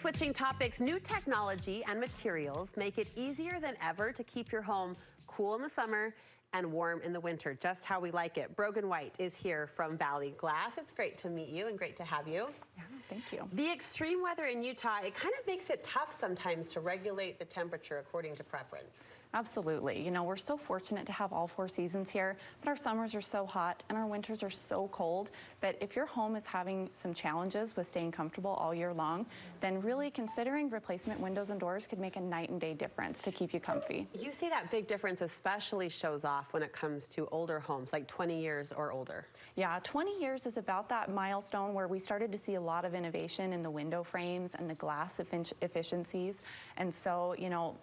Switching topics, new technology and materials make it easier than ever to keep your home cool in the summer and warm in the winter, just how we like it. Brogan White is here from Valley Glass. It's great to meet you and great to have you. Yeah, thank you. The extreme weather in Utah, it kind of makes it tough sometimes to regulate the temperature according to preference. Absolutely. You know, we're so fortunate to have all 4 seasons here, but our summers are so hot and our winters are so cold that if your home is having some challenges with staying comfortable all year long, then really considering replacement windows and doors could make a night and day difference to keep you comfy. You see that big difference especially shows off when it comes to older homes, like 20 years or older. Yeah, 20 years is about that milestone where we started to see a lot of innovation in the window frames and the glass efficiencies. And so, you know,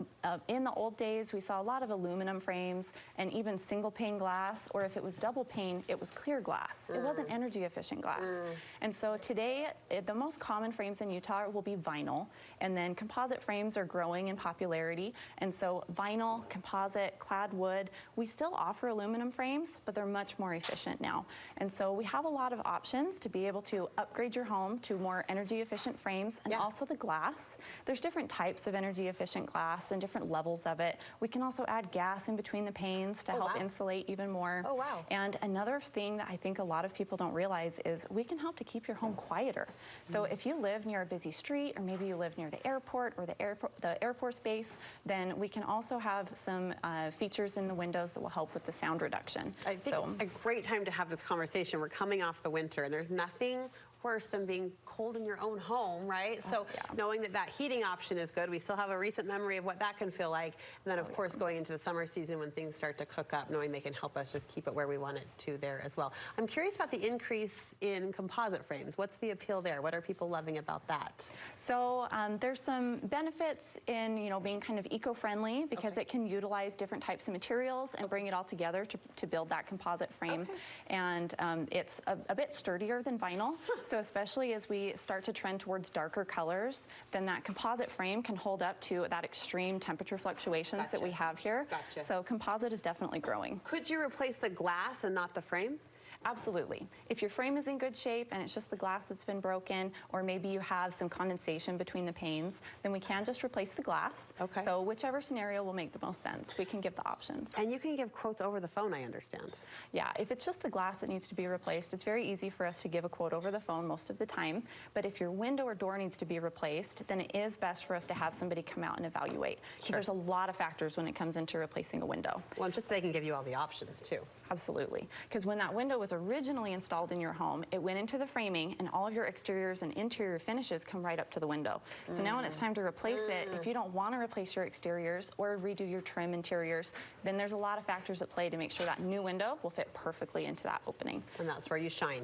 in the old days, we saw a lot of aluminum frames and even single pane glass, or if it was double pane, it was clear glass. It wasn't energy efficient glass. And so today, the most common frames in Utah will be vinyl, and then composite frames are growing in popularity. And so vinyl, composite, clad wood, we still offer aluminum frames, but they're much more efficient now. And so we have a lot of options to be able to upgrade your home to more energy efficient frames, and also the glass. There's different types of energy efficient glass and different levels of it. We can also add gas in between the panes to help insulate even more. Oh, wow. And another thing that I think a lot of people don't realize is we can help to keep your home quieter. So if you live near a busy street, or maybe you live near the airport or the Air Force Base, then we can also have some features in the windows that will help with the sound reduction. I think it's a great time to have this conversation. We're coming off the winter, and there's nothing worse than being cold in your own home, right? So knowing that that heating option is good, we still have a recent memory of what that can feel like. And then of course going into the summer season when things start to cook up, knowing they can help us just keep it where we want it to there as well. I'm curious about the increase in composite frames. What's the appeal there? What are people loving about that? So there's some benefits in, you know, being kind of eco-friendly because it can utilize different types of materials and bring it all together to build that composite frame. And it's a bit sturdier than vinyl. So especially as we start to trend towards darker colors, then that composite frame can hold up to that extreme temperature fluctuations that we have here. So composite is definitely growing. Could you replace the glass and not the frame? Absolutely. If your frame is in good shape and it's just the glass that's been broken, or maybe you have some condensation between the panes, then we can just replace the glass. So whichever scenario will make the most sense, we can give the options. And you can give quotes over the phone, I understand. Yeah, if it's just the glass that needs to be replaced, it's very easy for us to give a quote over the phone most of the time. But if your window or door needs to be replaced, then it is best for us to have somebody come out and evaluate. Because there's a lot of factors when it comes into replacing a window. Well, just they can give you all the options too. Absolutely. Because when that window was originally installed in your home, it went into the framing and all of your exteriors and interior finishes come right up to the window. So now when it's time to replace it, if you don't want to replace your exteriors or redo your trim interiors, then there's a lot of factors at play to make sure that new window will fit perfectly into that opening. And that's where you shine.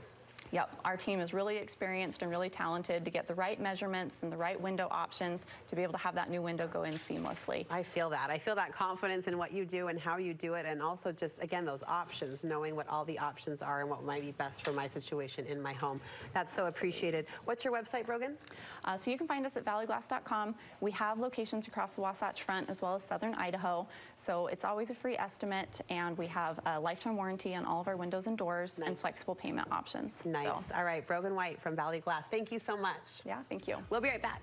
Yep, our team is really experienced and really talented to get the right measurements and the right window options to be able to have that new window go in seamlessly. I feel that. I feel that confidence in what you do and how you do it, and also just, again, those options, knowing what all the options are and what might be best for my situation in my home. That's so appreciated. What's your website, Brogan? So you can find us at valleyglass.com. We have locations across the Wasatch Front as well as southern Idaho. So it's always a free estimate, and we have a lifetime warranty on all of our windows and doors and flexible payment options. Nice. All right, Brogan White from Valley Glass. Thank you so much. Yeah, thank you. We'll be right back.